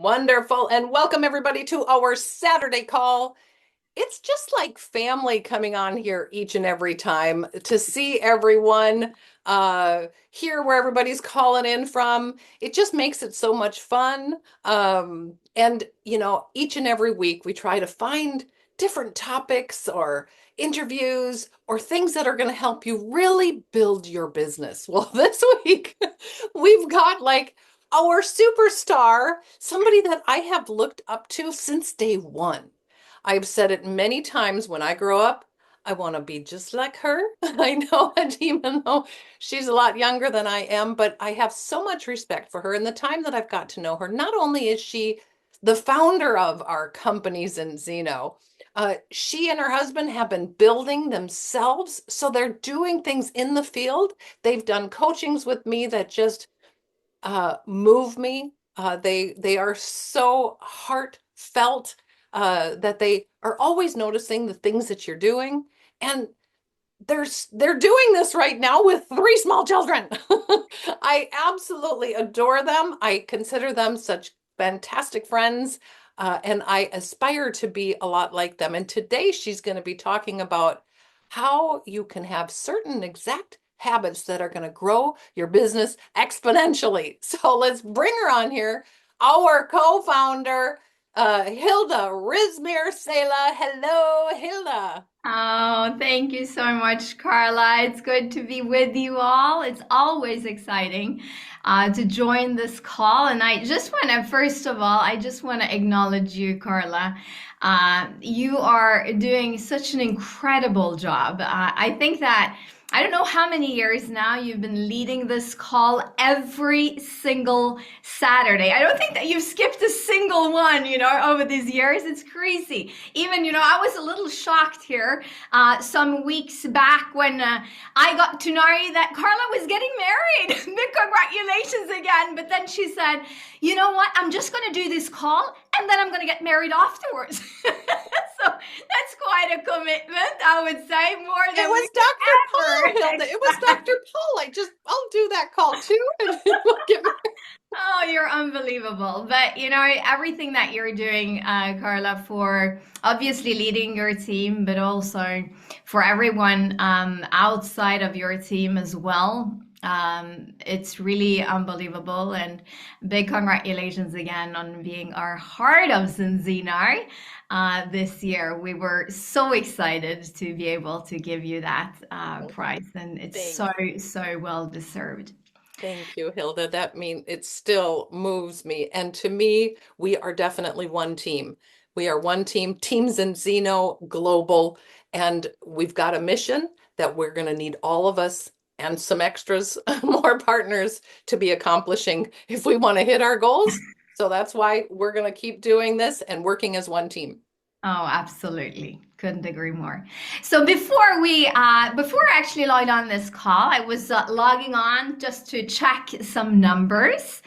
Wonderful. And welcome everybody to our Saturday call. It's just like family coming on here each and every time to see everyone, hear where everybody's calling in from. It just makes it so much fun. And each and every week we try to find different topics or interviews or things that are going to help you really build your business. Well, this week we've got like our superstar, somebody that I have looked up to since day one. I've said it many times when I grow up, I want to be just like her. I know it, even though she's a lot younger than I am, but I have so much respect for her. And the time that I've got to know her, not only is she the founder of our company, Zinzino, she and her husband have been building themselves. So they're doing things in the field. They've done coachings with me that just move me. They are so heartfelt that they are always noticing the things that you're doing, and they're doing this right now with three small children. I absolutely adore them. I consider them such fantastic friends, and I aspire to be a lot like them. And today she's going to be talking about how you can have certain exact habits that are going to grow your business exponentially. So let's bring her on here, our co-founder, Hilde Rismyhr Sæle. Hello, Hilde. Oh, thank you so much, Carla. It's good to be with you all. It's always exciting to join this call. And I just want to, first of all, I just want to acknowledge you, Carla. You are doing such an incredible job. I think that I don't know how many years now you've been leading this call every single Saturday. I don't think that you've skipped a single one, over these years. It's crazy. Even, I was a little shocked here some weeks back when I got to know that Carla was getting married. Big congratulations again. But then she said, you know what? I'm just going to do this call and then I'm going to get married afterwards. So that's quite a commitment, I would say, more than It was we could Dr. ever Paul, Hilde. It was expect. Dr. Paul. I'll do that call too. And we'll get Oh, you're unbelievable. But everything that you're doing, Carla, for obviously leading your team, but also for everyone outside of your team as well. It's really unbelievable. And big congratulations again on being our heart of Zinzino this year. We were so excited to be able to give you that prize, and it's thank so, so well deserved. Thank you, Hilda. That means it still moves me. And to me, we are definitely one team. We are one team, Team Zinzino Global, and we've got a mission that we're going to need all of us and some extras, more partners to be accomplishing if we want to hit our goals. So that's why we're going to keep doing this and working as one team. Oh, absolutely. Couldn't agree more. So before I actually logged on this call, I was logging on just to check some numbers.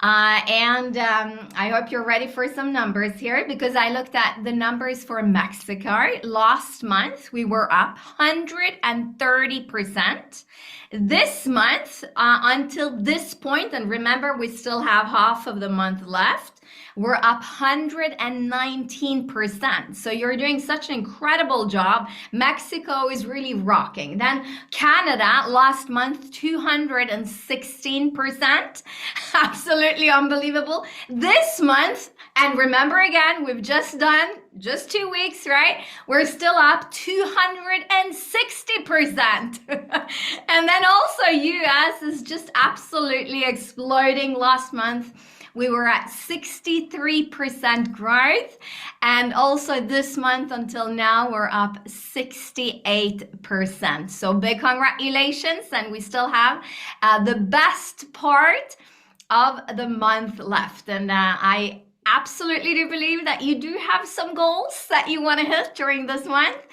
And I hope you're ready for some numbers here because I looked at the numbers for Mexico. Last month, we were up 130%. This month, until this point, and remember, we still have half of the month left, we're up 119%. So you're doing such an incredible job. Mexico is really rocking. Then Canada last month, 216%. Absolutely unbelievable. This month, and remember again, we've just done just 2 weeks, right? We're still up 260%. And then also US is just absolutely exploding last month. We were at 63% growth. And also this month until now, we're up 68%. So big congratulations. And we still have the best part of the month left. And I absolutely do believe that you do have some goals that you want to hit during this month.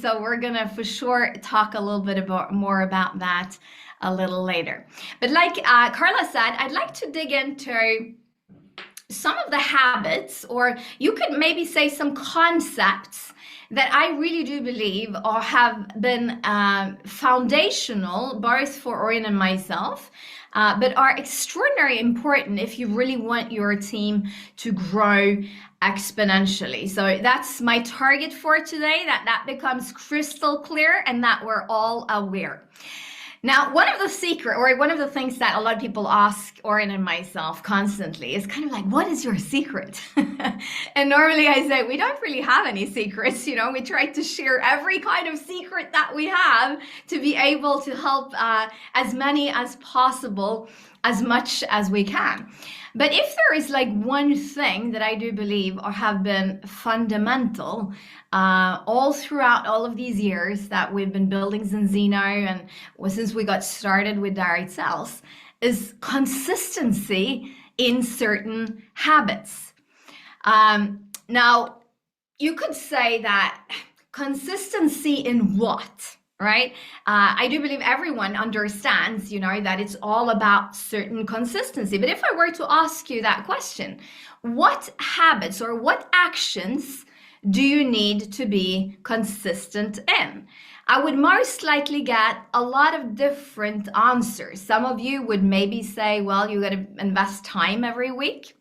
So we're going to for sure talk a little bit more about that a little later. But like Carla said, I'd like to dig into some of the habits, or you could maybe say some concepts that I really do believe or have been foundational both for Orion and myself but are extraordinarily important if you really want your team to grow exponentially. So that's my target for today, that becomes crystal clear and that we're all aware. Now, one of the things that a lot of people ask Orin and myself constantly is kind of like, what is your secret? And normally I say, we don't really have any secrets. You know, we try to share every kind of secret that we have to be able to help as many as possible, as much as we can. But if there is like one thing that I do believe or have been fundamental all throughout all of these years that we've been building Zinzino and since we got started with direct sales, is consistency in certain habits. Now, you could say that consistency in what? Right? I do believe everyone understands, you know, that it's all about certain consistency. But if I were to ask you that question, what habits or what actions do you need to be consistent in? I would most likely get a lot of different answers. Some of you would maybe say, well, you got to invest time every week.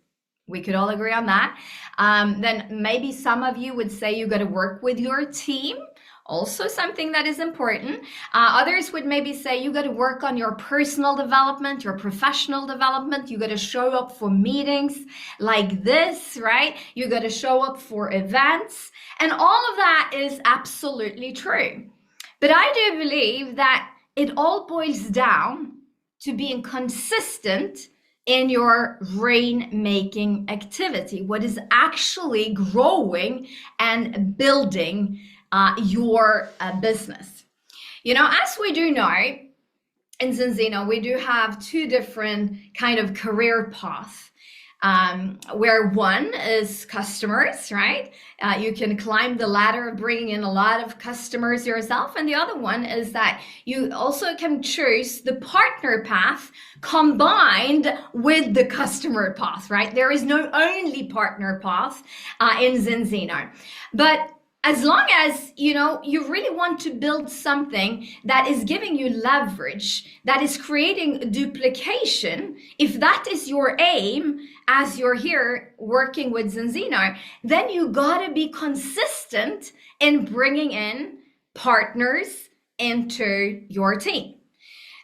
We could all agree on that. Then maybe some of you would say you got to work with your team. Also something that is important. Others would maybe say you got to work on your personal development, your professional development. You got to show up for meetings like this, right? You got to show up for events. And all of that is absolutely true. But I do believe that it all boils down to being consistent in your rain-making activity, what is actually growing and building your business. You know, as we do know, in Zinzino, we do have two different kind of career paths. Where one is customers, right? You can climb the ladder of bringing in a lot of customers yourself. And the other one is that you also can choose the partner path combined with the customer path, right? There is no only partner path in Zinzino. But as long as, you know, you really want to build something that is giving you leverage, that is creating duplication, if that is your aim as you're here working with Zinzino, then you gotta be consistent in bringing in partners into your team.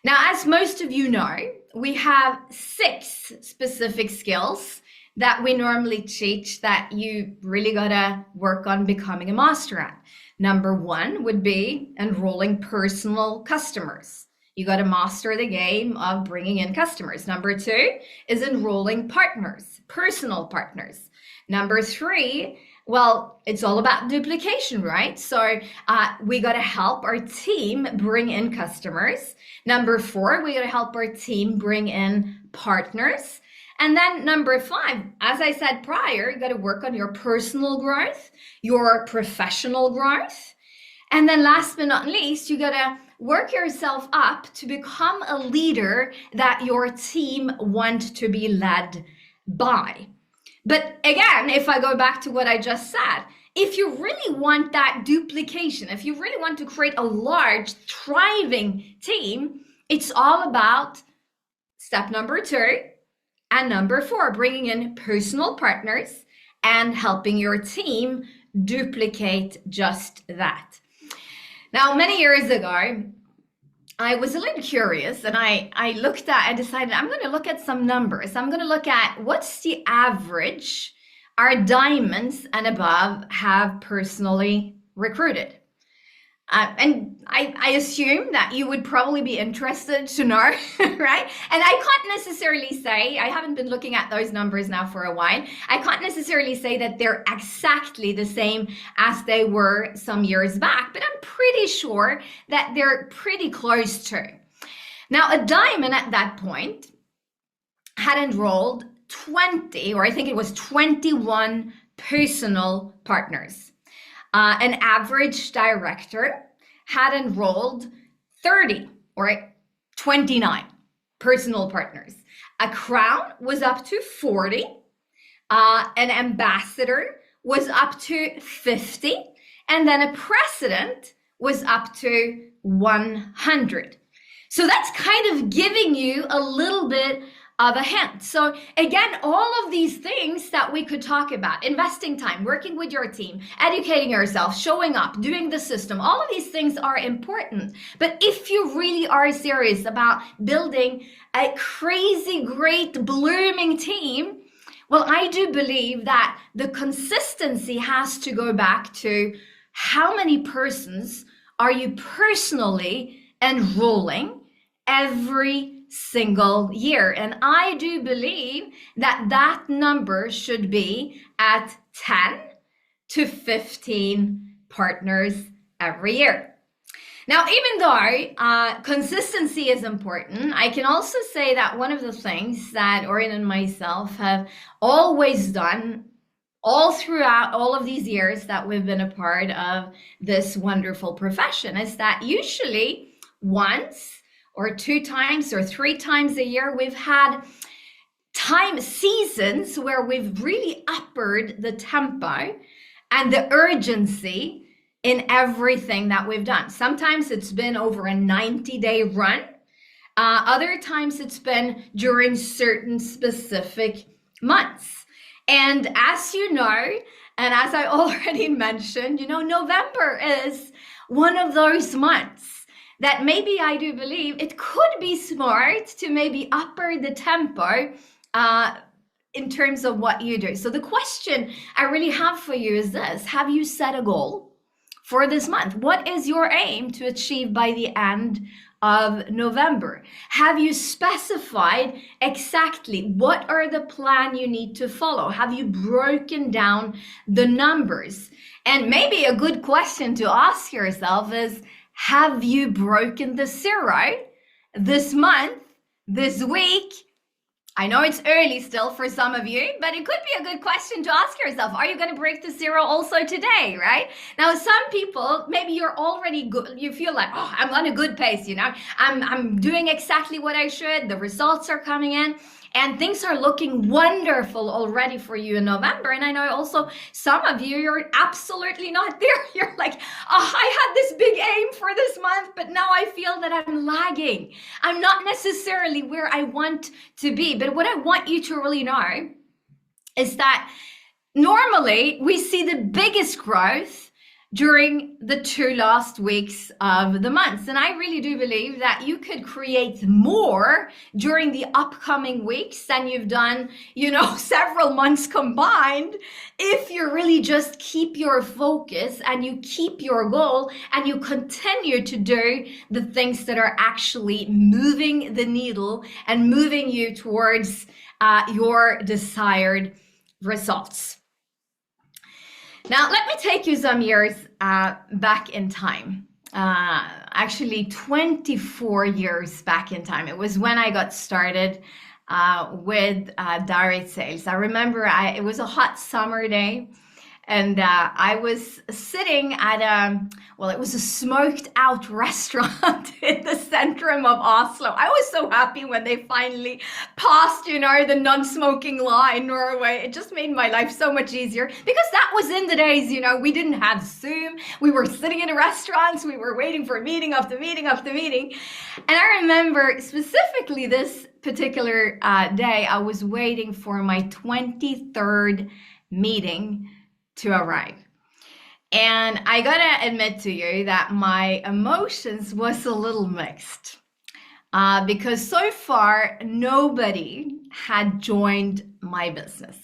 Now, as most of you know, we have 6 specific skills that we normally teach that you really gotta work on becoming a master at. Number 1 would be enrolling personal customers. You gotta master the game of bringing in customers. Number 2 is enrolling partners, personal partners. Number 3, well, it's all about duplication, right? So we gotta help our team bring in customers. Number 4, we gotta help our team bring in partners. And then number 5, as I said prior, you got to work on your personal growth, your professional growth. And then last but not least, you got to work yourself up to become a leader that your team want to be led by. But again, if I go back to what I just said, if you really want that duplication, if you really want to create a large, thriving team, it's all about step number 2. And number 4, bringing in personal partners and helping your team duplicate just that. Now, many years ago, I was a little curious and I decided I'm going to look at some numbers. I'm going to look at what's the average our diamonds and above have personally recruited. And I assume that you would probably be interested to know, right? And I can't necessarily say, I haven't been looking at those numbers now for a while. I can't necessarily say that they're exactly the same as they were some years back, but I'm pretty sure that they're pretty close to. Now, a diamond at that point had enrolled 20, or I think it was 21 personal partners. An average director had enrolled 30 or 29 personal partners. A crown was up to 40. An ambassador was up to 50. And then a president was up to 100. So that's kind of giving you a little bit of a hint. So again, all of these things that we could talk about, investing time, working with your team, educating yourself, showing up, doing the system, all of these things are important. But if you really are serious about building a crazy, great, blooming team, well, I do believe that the consistency has to go back to how many persons are you personally enrolling every single year. And I do believe that that number should be at 10 to 15 partners every year. Now, even though consistency is important, I can also say that one of the things that Orion and myself have always done all throughout all of these years that we've been a part of this wonderful profession is that usually once or two times or three times a year, we've had time seasons where we've really uppered the tempo and the urgency in everything that we've done. Sometimes it's been over a 90-day run. Other times it's been during certain specific months. And as you know, and as I already mentioned, November is one of those months that maybe I do believe it could be smart to maybe upper the tempo in terms of what you do. So the question I really have for you is this: have you set a goal for this month? What is your aim to achieve by the end of November? Have you specified exactly what are the plan you need to follow? Have you broken down the numbers? And maybe a good question to ask yourself is, have you broken the zero this month, this week? I know it's early still for some of you, but it could be a good question to ask yourself. Are you going to break the zero also today, right? Now, some people, maybe you're already good. You feel like, oh, I'm on a good pace, I'm doing exactly what I should. The results are coming in. And things are looking wonderful already for you in November. And I know also some of you, you're absolutely not there. You're like, oh, I had this big aim for this month, but now I feel that I'm lagging. I'm not necessarily where I want to be. But what I want you to really know is that normally we see the biggest growth during the 2 last weeks of the month. And I really do believe that you could create more during the upcoming weeks than you've done, several months combined, if you really just keep your focus and you keep your goal and you continue to do the things that are actually moving the needle and moving you towards your desired results. Now, let me take you some years back in time. Actually, 24 years back in time. It was when I got started with direct sales. I remember it was a hot summer day, and I was sitting at it was a smoked out restaurant in the centrum of Oslo. I was so happy when they finally passed, the non-smoking law in Norway. It just made my life so much easier, because that was in the days, we didn't have Zoom. We were sitting in restaurants. We were waiting for meeting after meeting after meeting. And I remember specifically this particular day, I was waiting for my 23rd meeting to arrive. And I gotta admit to you that my emotions was a little mixed because so far nobody had joined my business.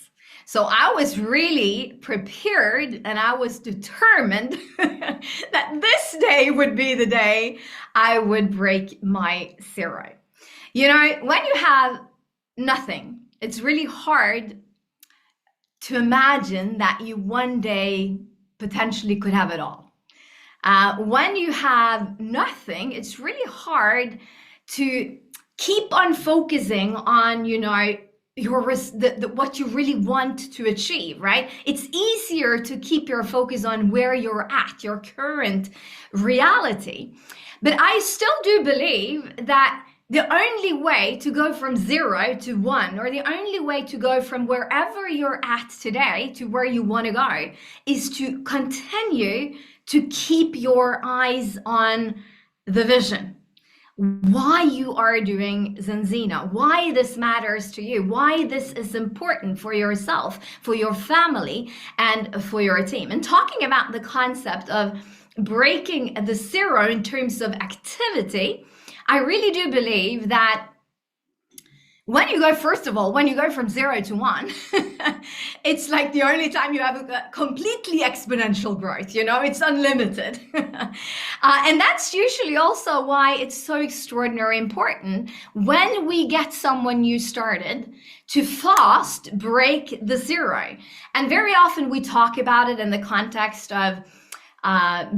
So I was really prepared and I was determined that this day would be the day I would break my zero. When you have nothing, it's really hard to imagine that you one day potentially could have it all. When you have nothing, it's really hard to keep on focusing on, what you really want to achieve, right? It's easier to keep your focus on where you're at, your current reality. But I still do believe that the only way to go from 0 to 1, or the only way to go from wherever you're at today to where you want to go, is to continue to keep your eyes on the vision, why you are doing Zinzino, why this matters to you, why this is important for yourself, for your family, and for your team. And talking about the concept of breaking the zero in terms of activity, I really do believe that when you go, first of all, when you go from 0 to 1, it's like the only time you have a completely exponential growth, it's unlimited. And that's usually also why it's so extraordinarily important when we get someone new started to fast break the zero. And very often we talk about it in the context of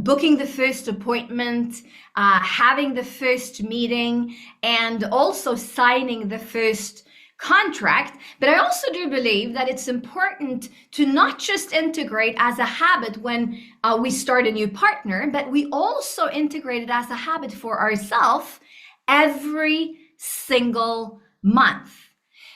booking the first appointment, having the first meeting, and also signing the first contract. But I also do believe that it's important to not just integrate as a habit when we start a new partner, but we also integrate it as a habit for ourselves every single month.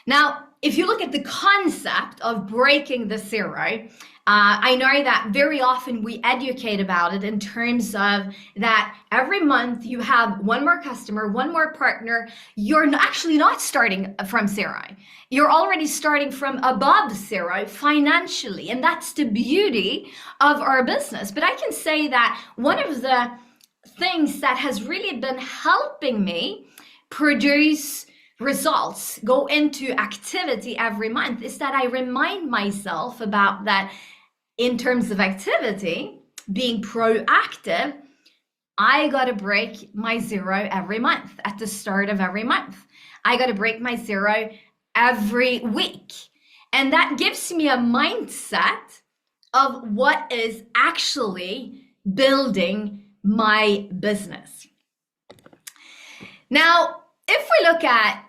Now, if you look at the concept of breaking the zero, I know that very often we educate about it in terms of that every month you have one more customer, one more partner. You're actually not starting from zero. You're already starting from above zero financially. And that's the beauty of our business. But I can say that one of the things that has really been helping me produce results, go into activity every month, is that I remind myself about that. In terms of activity, being proactive, I got to break my zero every month at the start of every month. I got to break my zero every week. And that gives me a mindset of what is actually building my business. Now, if we look at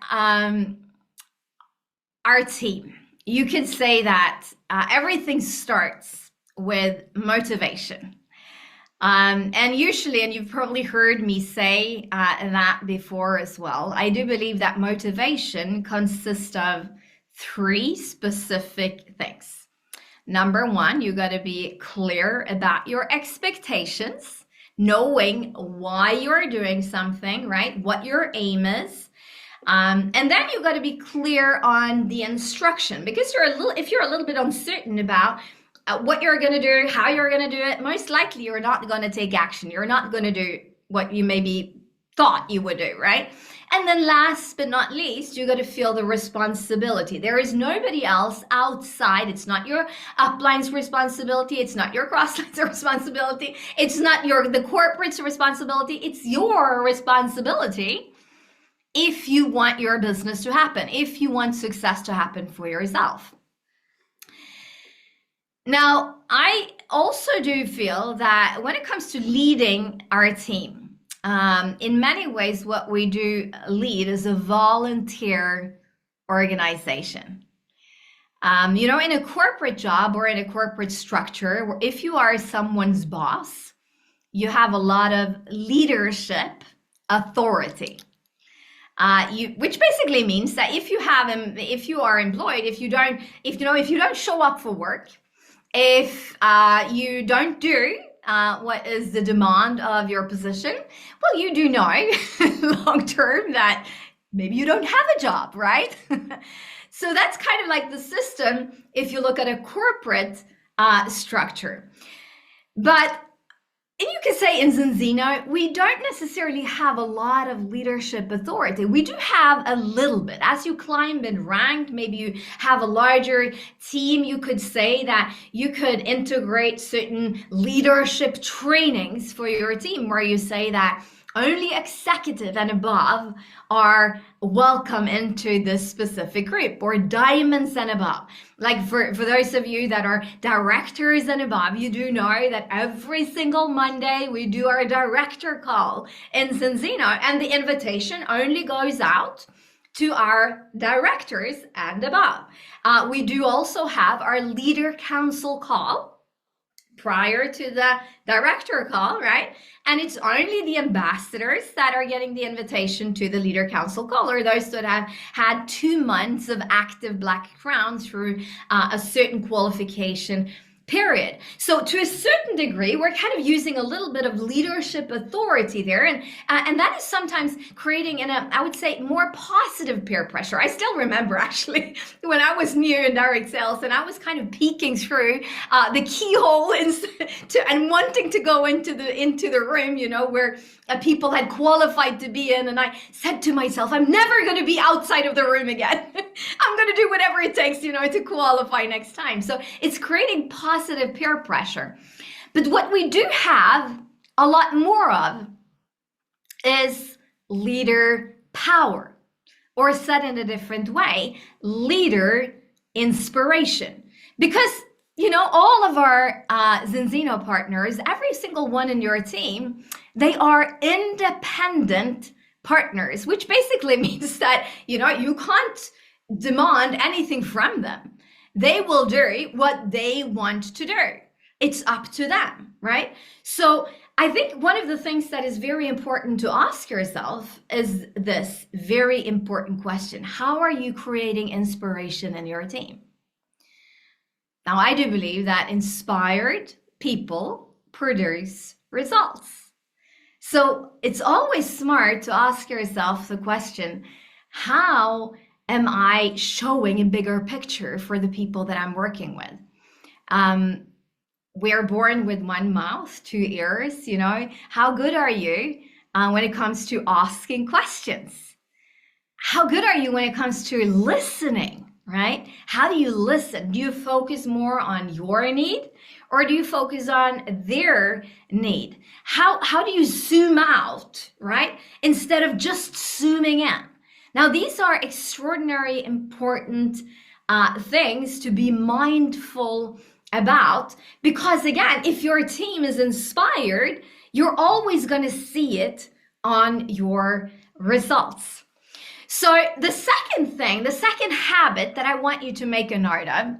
our team, you could say that everything starts with motivation. And usually, and you've probably heard me say that before as well, I do believe that motivation consists of 3 specific things. Number 1, you got to be clear about your expectations, knowing why you're doing something, right? What your aim is. And then you got to be clear on the instruction, because if you're a little bit uncertain about what you're going to do, how you're going to do it, most likely you're not going to take action. You're not going to do what you maybe thought you would do, right? And then last but not least, you got to feel the responsibility. There is nobody else outside. It's not your upline's responsibility. It's not your crossline's responsibility. It's not the corporate's responsibility. It's your responsibility if you want your business to happen, if you want success to happen for yourself. Now, I also do feel that when it comes to leading our team, in many ways, what we do lead is a volunteer organization. In a corporate job or in a corporate structure, if you are someone's boss, you have a lot of leadership authority. Which basically means that if you are employed, if you don't show up for work, if you don't do what is the demand of your position, well, you do know long term that maybe you don't have a job, right? So that's kind of like the system if you look at a corporate structure. But and you could say in Zinzino, we don't necessarily have a lot of leadership authority. We do have a little bit. As you climb in rank, maybe you have a larger team, you could say that you could integrate certain leadership trainings for your team where you say that only executive and above are welcome into this specific group, or diamonds and above. Like for those of you that are directors and above, you do know that every single Monday we do our director call in Zinzino, and the invitation only goes out to our directors and above. We do also have our leader council call prior to the director call, right? And it's only the ambassadors that are getting the invitation to the leader council call, or those that have had 2 months of active Black Crown through a certain qualification period. So to a certain degree, we're kind of using a little bit of leadership authority there, and that is sometimes creating I would say, more positive peer pressure. I still remember actually when I was new in direct sales and I was kind of peeking through the keyhole and wanting to go into the room, where people had qualified to be in, and I said to myself, I'm never going to be outside of the room again. I'm going to do whatever it takes, to qualify next time. So it's creating positive peer pressure. But what we do have a lot more of is leader power, or said in a different way, leader inspiration. Because all of our Zinzino partners, every single one in your team, they are independent partners, which basically means that, you can't demand anything from them. They will do what they want to do. It's up to them, right? So I think one of the things that is very important to ask yourself is this very important question. How are you creating inspiration in your team? Now, I do believe that inspired people produce results. So it's always smart to ask yourself the question, how am I showing a bigger picture for the people that I'm working with? We're born with one mouth, two ears, How good are you when it comes to asking questions? How good are you when it comes to listening? Right? How do you listen? Do you focus more on your need, or do you focus on their need? How do you zoom out, right? Instead of just zooming in. Now, these are extraordinary important things to be mindful about, because again, if your team is inspired, you're always going to see it on your results. So the second habit that I want you to make a note of,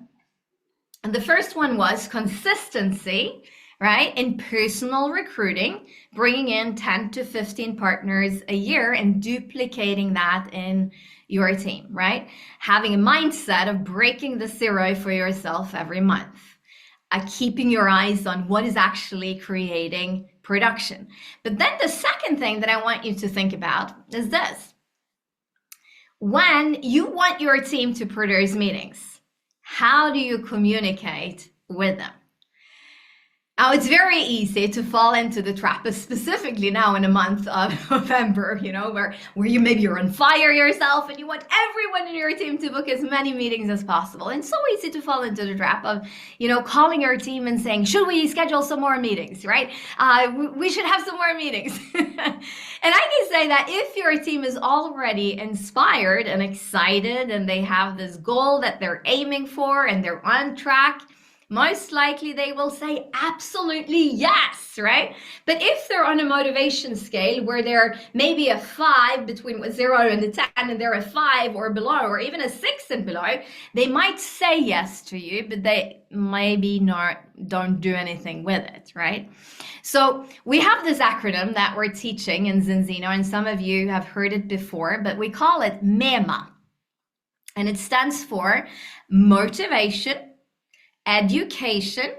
and the first one was consistency, right? In personal recruiting, bringing in 10 to 15 partners a year and duplicating that in your team, right? Having a mindset of breaking the zero for yourself every month. Keeping your eyes on what is actually creating production. But then the second thing that I want you to think about is this. When you want your team to produce meetings, how do you communicate with them? Now, it's very easy to fall into the trap, specifically now in the month of November, where you're on fire yourself and you want everyone in your team to book as many meetings as possible. And it's so easy to fall into the trap of, calling your team and saying, should we schedule some more meetings, right? We should have some more meetings. And I can say that if your team is already inspired and excited and they have this goal that they're aiming for and they're on track, most likely they will say absolutely yes, right? But if they're on a motivation scale where they're maybe a 5 between 0 and a 10, and they're a 5 or below, or even a 6 and below, they might say yes to you, but they maybe don't do anything with it, right? So we have this acronym that we're teaching in Zinzino, and some of you have heard it before, but we call it MEMA. And it stands for motivation, education,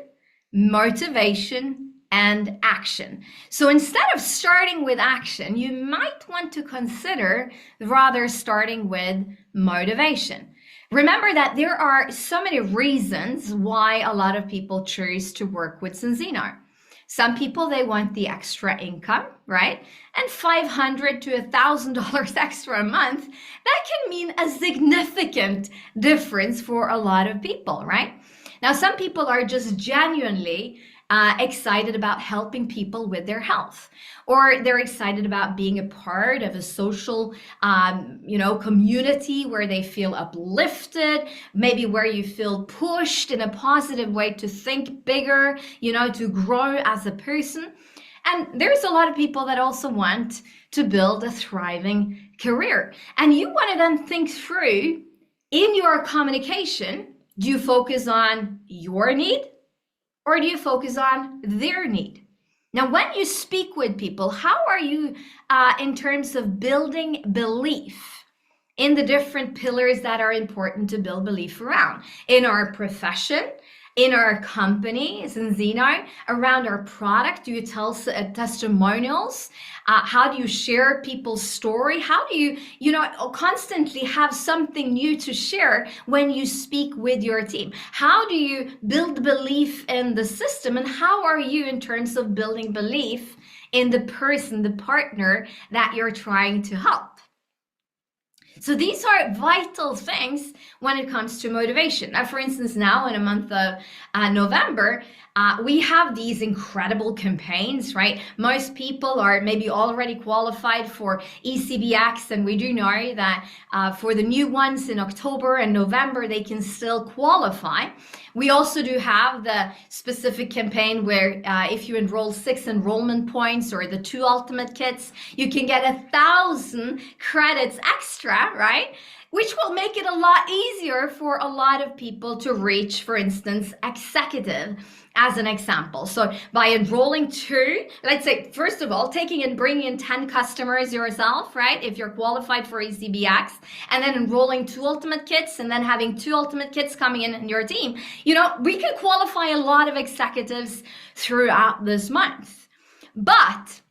motivation, and action. So instead of starting with action, you might want to consider rather starting with motivation. Remember that there are so many reasons why a lot of people choose to work with Zinzino. Some people, they want the extra income, right? And $500 to $1,000 extra a month, that can mean a significant difference for a lot of people, right? Now, some people are just genuinely excited about helping people with their health, or they're excited about being a part of a social, community where they feel uplifted, maybe where you feel pushed in a positive way to think bigger, to grow as a person. And there's a lot of people that also want to build a thriving career. And you want to then think through in your communication, do you focus on your need or do you focus on their need? Now, when you speak with people, how are you in terms of building belief in the different pillars that are important to build belief around? In our profession, in our company, Zinzino, around our product? Do you tell testimonials? How do you share people's story? How do you, constantly have something new to share when you speak with your team? How do you build belief in the system? And how are you in terms of building belief in the person, the partner that you're trying to help? So these are vital things when it comes to motivation. Now, for instance, now in a month of November, we have these incredible campaigns, right? Most people are maybe already qualified for ECBX, and we do know that for the new ones in October and November, they can still qualify. We also do have the specific campaign where if you enroll 6 enrollment points or the 2 ultimate kits, you can get 1,000 credits extra, right? Which will make it a lot easier for a lot of people to reach, for instance, executive as an example. So by enrolling 2, let's say, first of all, bringing in 10 customers yourself, right? If you're qualified for ECBX, and then enrolling 2 ultimate kits, and then having 2 ultimate kits coming in your team, we can qualify a lot of executives throughout this month. But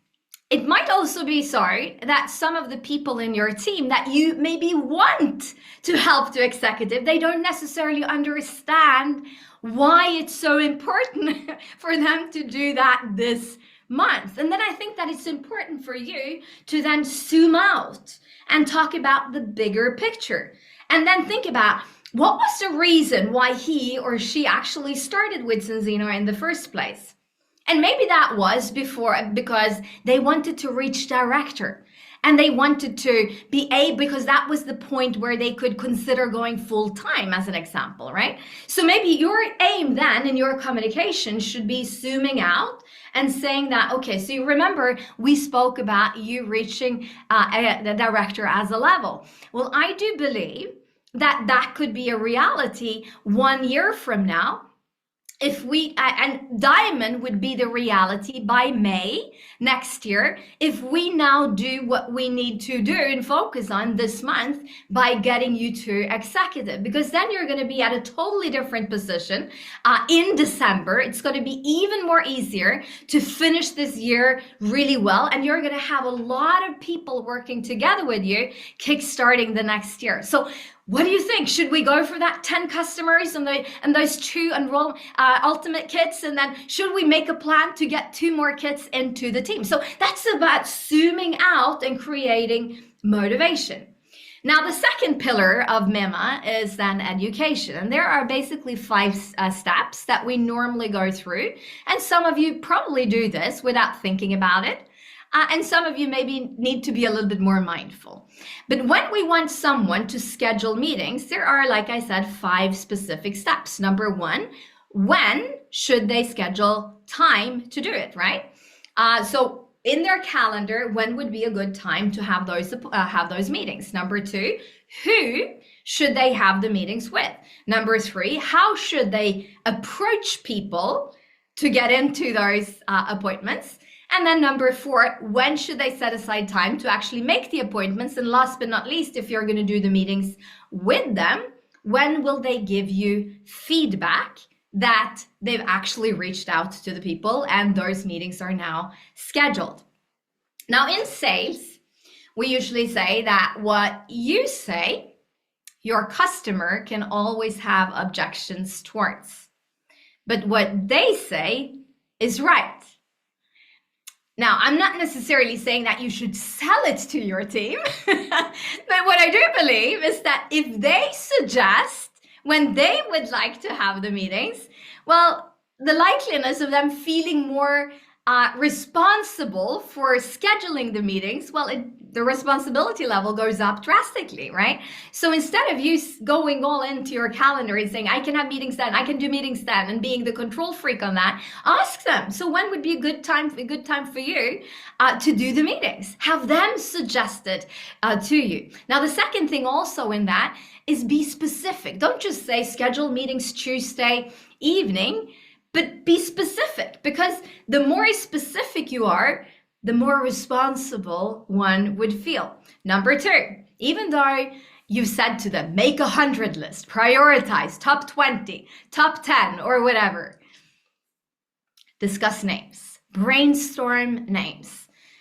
it might also be so that some of the people in your team that you maybe want to help to executive, they don't necessarily understand why it's so important for them to do that this month. And then I think that it's important for you to then zoom out and talk about the bigger picture. And then think about, what was the reason why he or she actually started with Zinzino in the first place? And maybe that was because they wanted to reach director, and they wanted to be because that was the point where they could consider going full time, as an example, right? So maybe your aim then in your communication should be zooming out and saying that, okay, so you remember we spoke about you reaching the director as a level. Well, I do believe that that could be a reality 1 year from now. If we, and diamond would be the reality by May next year, if we now do what we need to do and focus on this month by getting you to executive, because then you're going to be at a totally different position in December. It's going to be even more easier to finish this year really well, and you're going to have a lot of people working together with you, kickstarting the next year. So what do you think? Should we go for that 10 customers and those 2 ultimate kits? And then should we make a plan to get 2 more kits into the team? So that's about zooming out and creating motivation. Now, the second pillar of MIMA is then education. And there are basically 5 steps that we normally go through. And some of you probably do this without thinking about it. And some of you maybe need to be a little bit more mindful. But when we want someone to schedule meetings, there are, like I said, 5 specific steps. Number 1, when should they schedule time to do it, right? So in their calendar, when would be a good time to have those meetings? Number 2, who should they have the meetings with? Number 3, how should they approach people to get into those appointments? And then number 4, when should they set aside time to actually make the appointments? And last but not least, if you're going to do the meetings with them, when will they give you feedback that they've actually reached out to the people and those meetings are now scheduled? Now, in sales, we usually say that what you say, your customer can always have objections towards. But what they say is right. Now, I'm not necessarily saying that you should sell it to your team, but what I do believe is that if they suggest when they would like to have the meetings, well, the likeliness of them feeling more responsible for scheduling the meetings, well, the responsibility level goes up drastically, right? So instead of you going all into your calendar and saying, I can have meetings then, I can do meetings then, and being the control freak on that, ask them. So when would be a good time for you to do the meetings? Have them suggested to you. Now, the second thing also in that is be specific. Don't just say schedule meetings Tuesday evening, but be specific, because the more specific you are, the more responsible one would feel. Number 2, even though you've said to them, make a 100 list, prioritize top 20, top 10, or whatever. Discuss names, brainstorm names.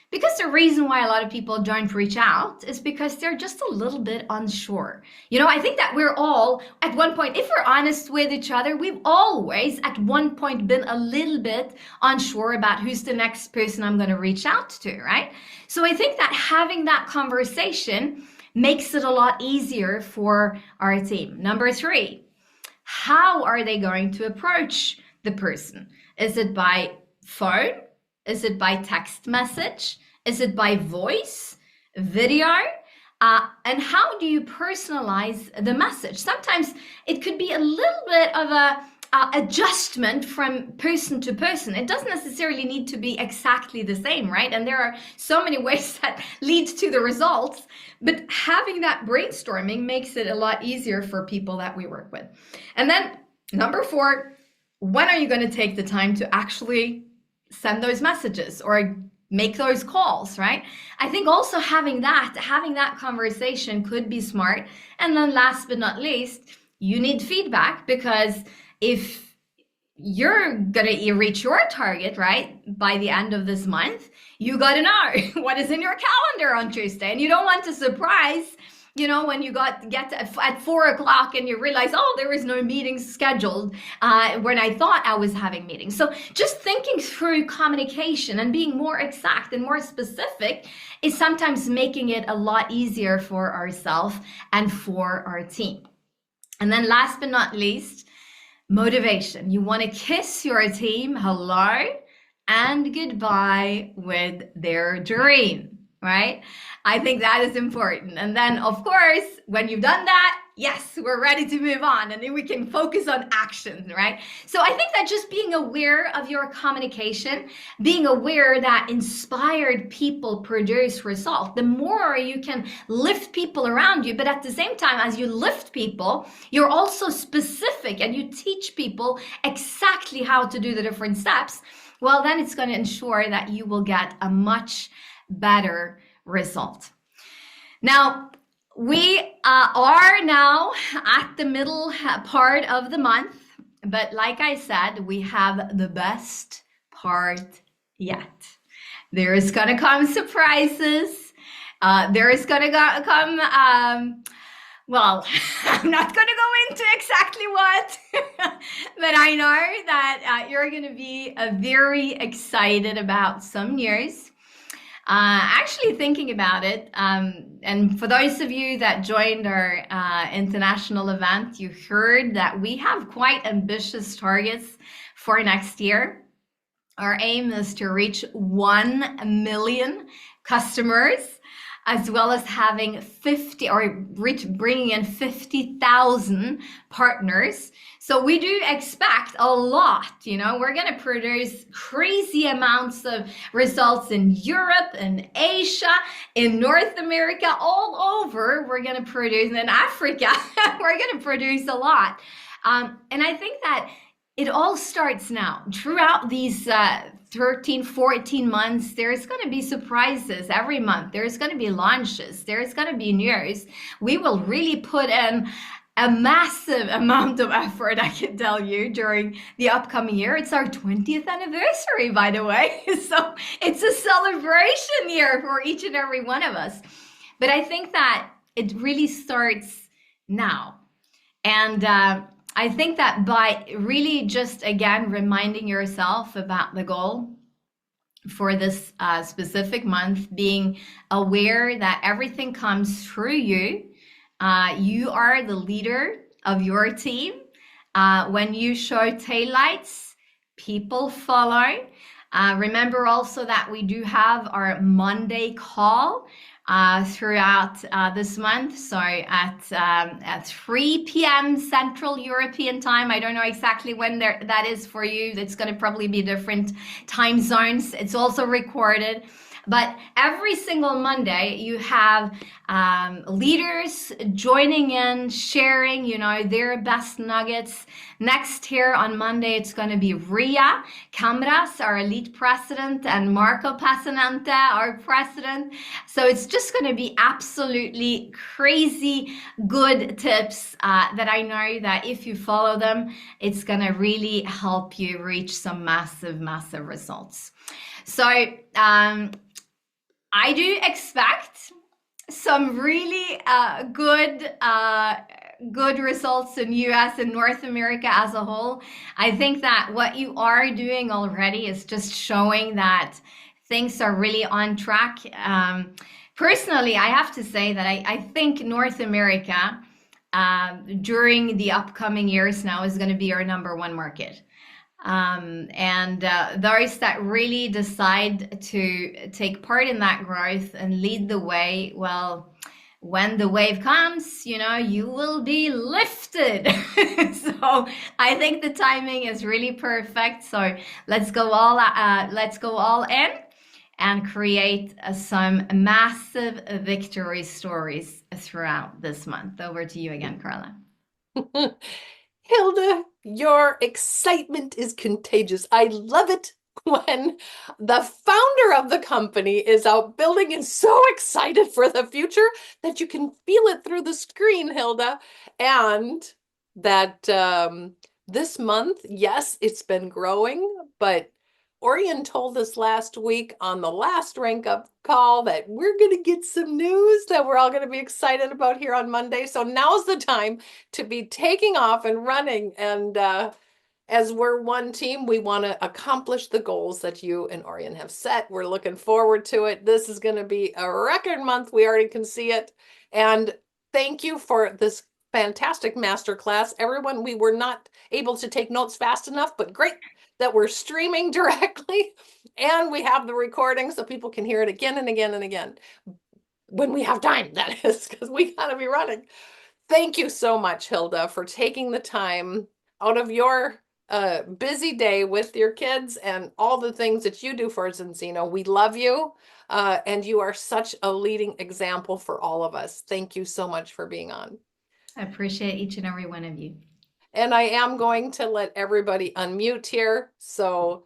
Because the reason why a lot of people don't reach out is because they're just a little bit unsure. I think that we're all, at one point, if we're honest with each other, we've always at one point been a little bit unsure about who's the next person I'm going to reach out to, right? So I think that having that conversation makes it a lot easier for our team. Number 3, how are they going to approach the person? Is it by phone? Is it by text message? Is it by voice, video? And how do you personalize the message? Sometimes it could be a little bit of a adjustment from person to person. It doesn't necessarily need to be exactly the same, right? And there are so many ways that lead to the results, but having that brainstorming makes it a lot easier for people that we work with. And then number 4, when are you going to take the time to actually send those messages or make those calls, right? I think also having that conversation could be smart. And then last but not least, you need feedback, because if you're gonna reach your target, right, by the end of this month, you gotta know what is in your calendar on Tuesday. And you don't want to surprise, when you get to, at 4 o'clock and you realize, oh, there is no meetings scheduled when I thought I was having meetings. So just thinking through communication and being more exact and more specific is sometimes making it a lot easier for ourselves and for our team. And then last but not least, motivation. You want to kiss your team hello and goodbye with their dream, right? I think that is important. And then, of course, when you've done that, yes, we're ready to move on, and then we can focus on action, right? So I think that just being aware of your communication, being aware that inspired people produce results, the more you can lift people around you, but at the same time, as you lift people, you're also specific and you teach people exactly how to do the different steps. Well, then it's going to ensure that you will get a much better result. Now, we are now at the middle part of the month, but like I said, we have the best part yet. There is going to come surprises. There is going to come, well, I'm not going to go into exactly what, but I know that you're going to be very excited about some news. Actually thinking about it, and for those of you that joined our international event, you heard that we have quite ambitious targets for next year. Our aim is to reach 1 million customers, as well as having bringing in 50,000 partners. So we do expect a lot, we're going to produce crazy amounts of results in Europe, in Asia, in North America, all over. We're going to produce in Africa. We're going to produce a lot. And I think that it all starts now. Throughout these 13, 14 months, there's going to be surprises every month. There's going to be launches. There's going to be news. We will really put in a massive amount of effort, I can tell you, during the upcoming year. It's our 20th anniversary, by the way. So it's a celebration year for each and every one of us. But I think that it really starts now. And I think that by really just, again, reminding yourself about the goal for this specific month, being aware that everything comes through you. You are the leader of your team. When you show taillights, people follow. Remember also that we do have our Monday call throughout this month. So at 3 p.m. Central European time. I don't know exactly when that is for you. It's going to probably be different time zones. It's also recorded. But every single Monday, you have leaders joining in, sharing, their best nuggets. Next here on Monday, it's going to be Ria Tamras, our lead president, and Marco Passanante, our president. So it's just going to be absolutely crazy good tips that I know that if you follow them, it's going to really help you reach some massive, massive results. So I do expect some really good results in US and North America as a whole. I think that what you are doing already is just showing that things are really on track. Personally, I have to say that I think North America during the upcoming years now is going to be our #1 market. And those that really decide to take part in that growth and lead the way, well, when the wave comes, you know, you will be lifted. So I think the timing is really perfect. So let's go all in and create some massive victory stories throughout this month. Over to you again, Carla. Hilde, your excitement is contagious. I love it when the founder of the company is out building and so excited for the future that you can feel it through the screen, Hilde. And that this month, yes, it's been growing, but Orion told us last week on the last rank up call that we're going to get some news that we're all going to be excited about here on Monday. So now's the time to be taking off and running. And as we're one team, we want to accomplish the goals that you and Orion have set. We're looking forward to it. This is going to be a record month. We already can see it. And thank you for this fantastic masterclass. Everyone, we were not able to take notes fast enough, but great that we're streaming directly and we have the recording so people can hear it again and again and again. When we have time, that is, because we gotta be running. Thank you so much, Hilde, for taking the time out of your busy day with your kids and all the things that you do for Zinzino. We love you, and you are such a leading example for all of us. Thank you so much for being on. I appreciate each and every one of you. And I am going to let everybody unmute here. So,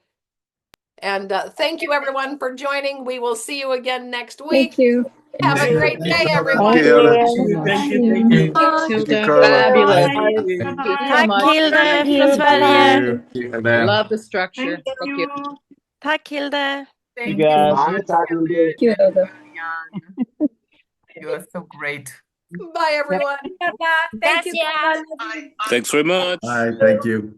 and thank you everyone for joining. We will see you again next week. Thank you. Have a great day, everyone. Thank you. Thank you. Thanks, Hilde. Fabulous. Thank you. Thank you so Tack much. Hilde från Bye-bye. Sverige. Love the structure. Thank you. Tack Hilde. Thank you so much, Thank you, Hilde. You are so great. Bye, everyone. Thank you. Thanks very much. Bye, thank you.